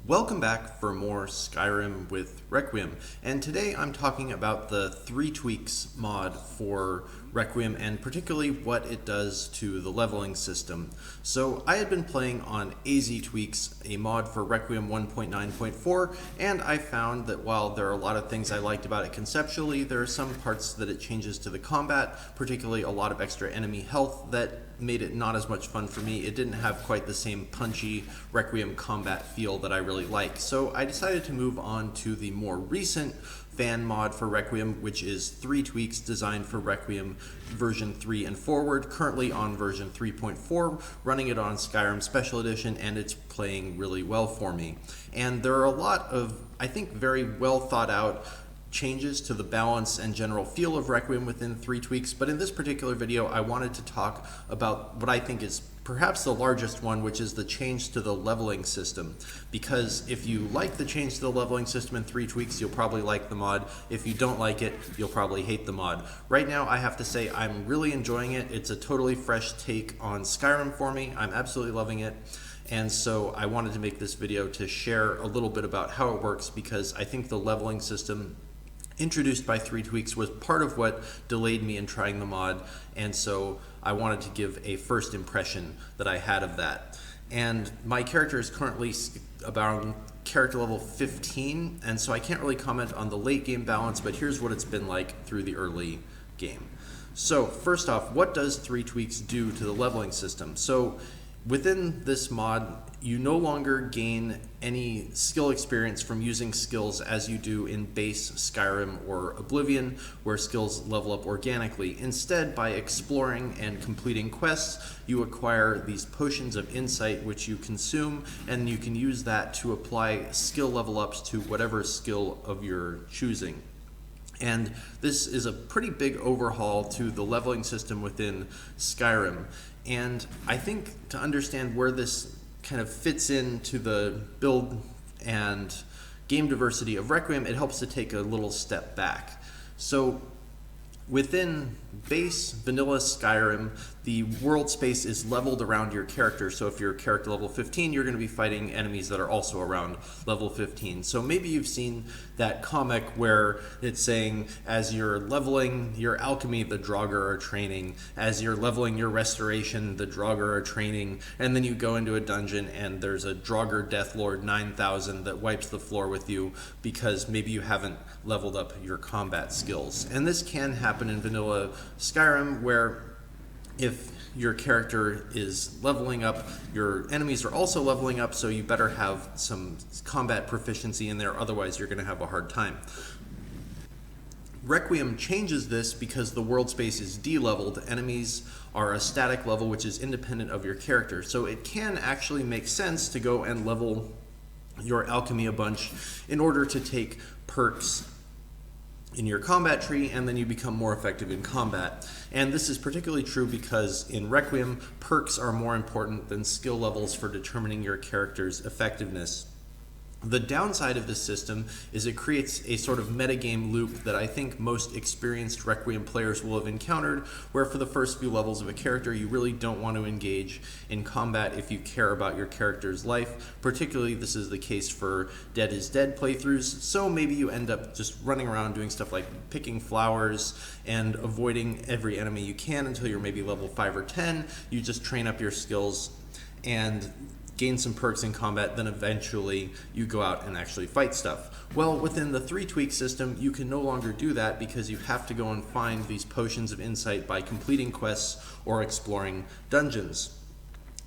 Welcome back for more Skyrim with Requiem, and today I'm talking about the 3Tweaks mod for Requiem and particularly what it does to the leveling system. So I had been playing on AZ-Tweaks, a mod for Requiem 1.9.4, and I found that while there are a lot of things I liked about it conceptually, there are some parts that it changes to the combat, particularly a lot of extra enemy health that made it not as much fun for me. It didn't have quite the same punchy Requiem combat feel that I really like. So I decided to move on to the more recent fan mod for Requiem, which is 3Tweaks designed for Requiem version 3 and forward, currently on version 3.4, running it on Skyrim Special Edition, and it's playing really well for me. And there are a lot of, I think, very well thought out changes to the balance and general feel of Requiem within 3Tweaks, but in this particular video I wanted to talk about what I think is perhaps the largest one, which is the change to the leveling system. Because if you like the change to the leveling system in 3Tweaks, you'll probably like the mod. If you don't like it, you'll probably hate the mod. Right now I have to say I'm really enjoying it. It's a totally fresh take on Skyrim for me. I'm absolutely loving it. And so I wanted to make this video to share a little bit about how it works, because I think the leveling system introduced by 3Tweaks was part of what delayed me in trying the mod, and so I wanted to give a first impression that I had of that. And my character is currently about character level 15, and so I can't really comment on the late game balance, but here's what it's been like through the early game. So first off, what does 3Tweaks do to the leveling system? So within this mod, you no longer gain any skill experience from using skills as you do in base Skyrim or Oblivion, where skills level up organically. Instead, by exploring and completing quests, you acquire these potions of insight which you consume, and you can use that to apply skill level ups to whatever skill of your choosing. And this is a pretty big overhaul to the leveling system within Skyrim. And I think to understand where this kind of fits into the build and game diversity of Requiem, it helps to take a little step back. So within base vanilla Skyrim, the world space is leveled around your character. So if you're character level 15, you're going to be fighting enemies that are also around level 15. So maybe you've seen that comic where it's saying, as you're leveling your alchemy, the Draugr are training. As you're leveling your restoration, the Draugr are training. And then you go into a dungeon and there's a Draugr Deathlord 9000 that wipes the floor with you because maybe you haven't leveled up your combat skills. And this can happen in vanilla Skyrim, where if your character is leveling up, your enemies are also leveling up, so you better have some combat proficiency in there, otherwise you're going to have a hard time. Requiem changes this because the world space is de-leveled. Enemies are a static level which is independent of your character, so it can actually make sense to go and level your alchemy a bunch in order to take perks in your combat tree, and then you become more effective in combat. And this is particularly true because in Requiem, perks are more important than skill levels for determining your character's effectiveness. The downside of this system is it creates a sort of metagame loop that I think most experienced Requiem players will have encountered, where for the first few levels of a character, you really don't want to engage in combat if you care about your character's life. Particularly, this is the case for Dead is Dead playthroughs, so maybe you end up just running around doing stuff like picking flowers and avoiding every enemy you can until you're maybe level 5 or 10. You just train up your skills and gain some perks in combat, then eventually you go out and actually fight stuff. Well, within the 3Tweak system, you can no longer do that because you have to go and find these potions of insight by completing quests or exploring dungeons.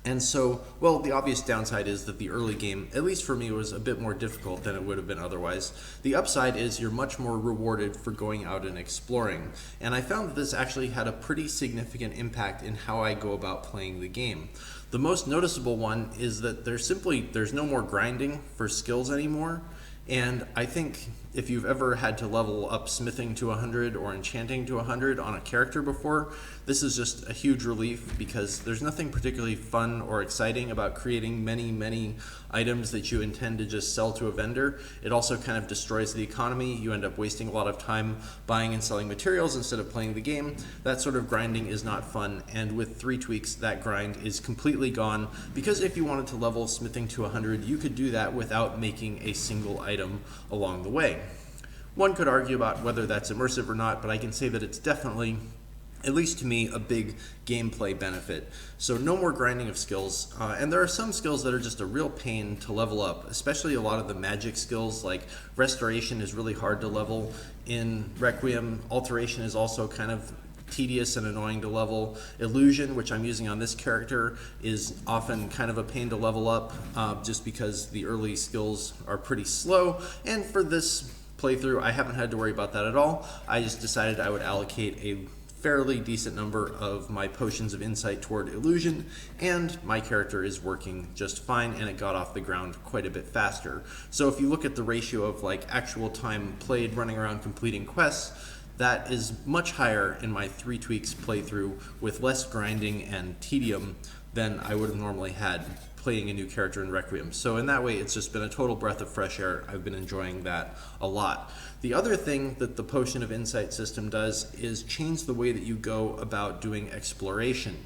And so, well, the obvious downside is that the early game, at least for me, was a bit more difficult than it would have been otherwise. The upside is you're much more rewarded for going out and exploring. And I found that this actually had a pretty significant impact in how I go about playing the game. The most noticeable one is that there's no more grinding for skills anymore. And I think if you've ever had to level up smithing to 100 or enchanting to 100 on a character before, this is just a huge relief because there's nothing particularly fun or exciting about creating many items that you intend to just sell to a vendor. It also kind of destroys the economy. You end up wasting a lot of time buying and selling materials instead of playing the game. That sort of grinding is not fun, and with 3Tweaks, that grind is completely gone, because if you wanted to level smithing to 100, you could do that without making a single item along the way. One could argue about whether that's immersive or not, but I can say that it's definitely, at least to me, a big gameplay benefit. So no more grinding of skills, and there are some skills that are just a real pain to level up, especially a lot of the magic skills, like Restoration is really hard to level in Requiem. Alteration is also kind of tedious and annoying to level. Illusion, which I'm using on this character, is often kind of a pain to level up, just because the early skills are pretty slow, and for this playthrough I haven't had to worry about that at all. I just decided I would allocate a fairly decent number of my potions of insight toward illusion, and my character is working just fine, and it got off the ground quite a bit faster. So if you look at the ratio of like actual time played running around completing quests, that is much higher in my 3Tweaks playthrough with less grinding and tedium than I would have normally had playing a new character in Requiem. So in that way, it's just been a total breath of fresh air. I've been enjoying that a lot. The other thing that the Potion of Insight system does is change the way that you go about doing exploration.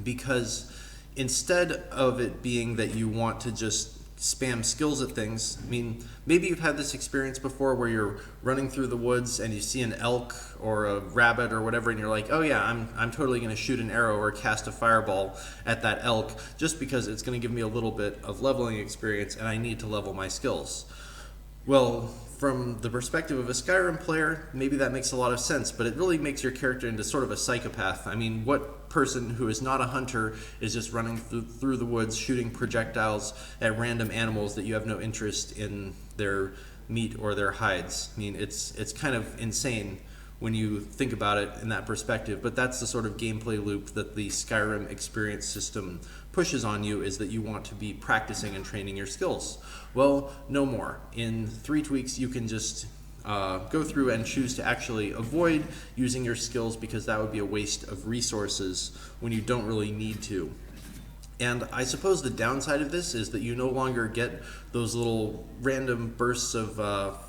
Because instead of it being that you want to just spam skills at things, I mean, maybe you've had this experience before where you're running through the woods and you see an elk or a rabbit or whatever, and you're like, oh yeah, I'm totally going to shoot an arrow or cast a fireball at that elk just because it's going to give me a little bit of leveling experience and I need to level my skills. Well, from the perspective of a Skyrim player, maybe that makes a lot of sense, but it really makes your character into sort of a psychopath. I mean, what person who is not a hunter is just running through the woods shooting projectiles at random animals that you have no interest in their meat or their hides? I mean, it's kind of insane when you think about it in that perspective, but that's the sort of gameplay loop that the Skyrim experience system pushes on you, is that you want to be practicing and training your skills. Well, no more. In 3Tweaks, you can just go through and choose to actually avoid using your skills, because that would be a waste of resources when you don't really need to. And I suppose the downside of this is that you no longer get those little random bursts of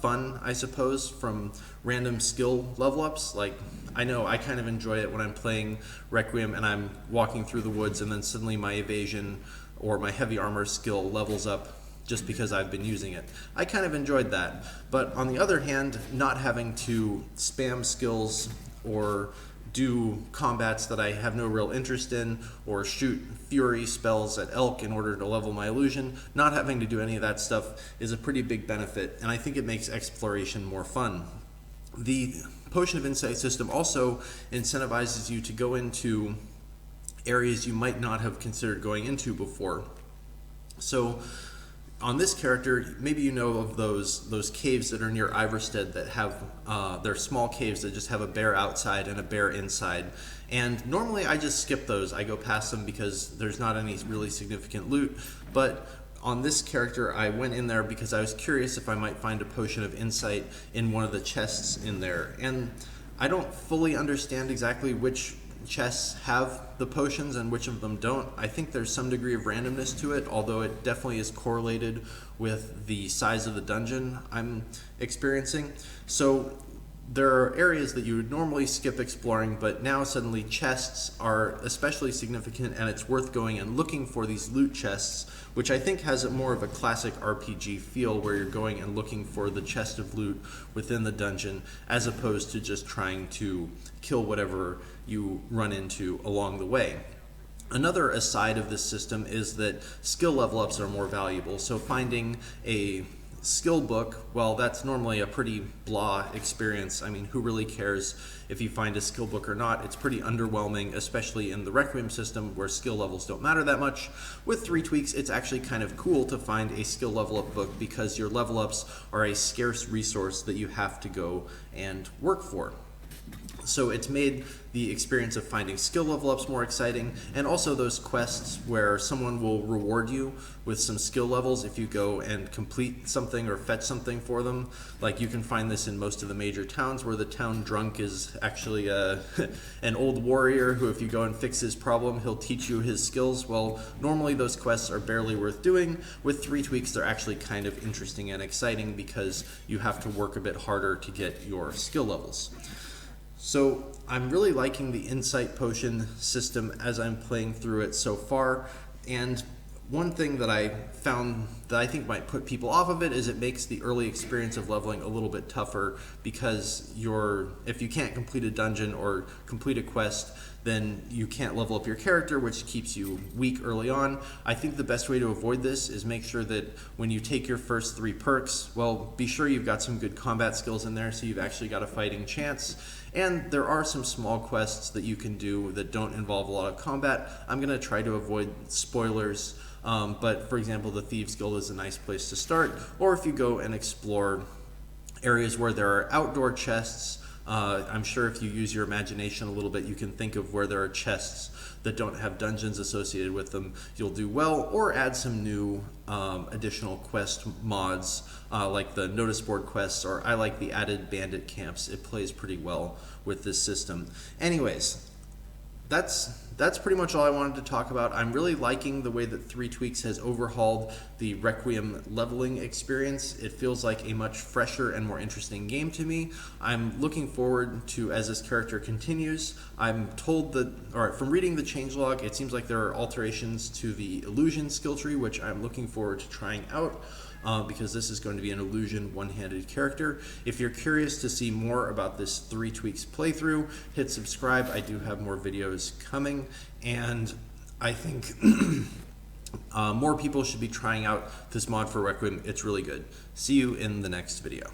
fun, I suppose, from random skill level ups. Like, I know I kind of enjoy it when I'm playing Requiem and I'm walking through the woods and then suddenly my evasion or my heavy armor skill levels up just because I've been using it. I kind of enjoyed that. But on the other hand, not having to spam skills or do combats that I have no real interest in, or shoot fury spells at elk in order to level my illusion, not having to do any of that stuff is a pretty big benefit, and I think it makes exploration more fun. The Potion of Insight system also incentivizes you to go into areas you might not have considered going into before. So on this character, maybe you know of those caves that are near Iverstead that have, they're small caves that just have a bear outside and a bear inside. And normally I just skip those. I go past them because there's not any really significant loot. But on this character, I went in there because I was curious if I might find a Potion of Insight in one of the chests in there. And I don't fully understand exactly which chests have the potions and which of them don't. I think there's some degree of randomness to it, although it definitely is correlated with the size of the dungeon I'm experiencing. So there are areas that you would normally skip exploring, but now suddenly chests are especially significant, and it's worth going and looking for these loot chests, which I think has a more of a classic RPG feel, where you're going and looking for the chest of loot within the dungeon, as opposed to just trying to kill whatever you run into along the way. Another aside of this system is that skill level ups are more valuable. So finding a skill book, well, that's normally a pretty blah experience. I mean, who really cares if you find a skill book or not? It's pretty underwhelming, especially in the Requiem system where skill levels don't matter that much. With 3Tweaks, it's actually kind of cool to find a skill level up book, because your level ups are a scarce resource that you have to go and work for. So it's made the experience of finding skill level ups more exciting, and also those quests where someone will reward you with some skill levels if you go and complete something or fetch something for them. Like, you can find this in most of the major towns, where the town drunk is actually an old warrior who, if you go and fix his problem, he'll teach you his skills. Well, normally those quests are barely worth doing. With 3Tweaks, they're actually kind of interesting and exciting because you have to work a bit harder to get your skill levels. So I'm really liking the insight potion system as I'm playing through it so far, and one thing that I found that I think might put people off of it is it makes the early experience of leveling a little bit tougher, because if you can't complete a dungeon or complete a quest, then you can't level up your character, which keeps you weak early on. I think the best way to avoid this is make sure that when you take your first 3 perks, well, be sure you've got some good combat skills in there so you've actually got a fighting chance. And there are some small quests that you can do that don't involve a lot of combat. I'm going to try to avoid spoilers, but for example, the Thieves Guild is a nice place to start. Or if you go and explore areas where there are outdoor chests, I'm sure if you use your imagination a little bit, you can think of where there are chests that don't have dungeons associated with them. You'll do well, or add some new additional quest mods, like the notice board quests, or I like the added bandit camps. It plays pretty well with this system. Anyways, that's pretty much all I wanted to talk about. I'm really liking the way that 3Tweaks has overhauled the Requiem leveling experience. It feels like a much fresher and more interesting game to me. I'm looking forward to, as this character continues, I'm told that, or from reading the changelog, it seems like there are alterations to the illusion skill tree, which I'm looking forward to trying out. Because this is going to be an illusion one-handed character. If you're curious to see more about this 3Tweaks playthrough, hit subscribe. I do have more videos coming, and I think more people should be trying out this mod for Requiem. It's really good. See you in the next video.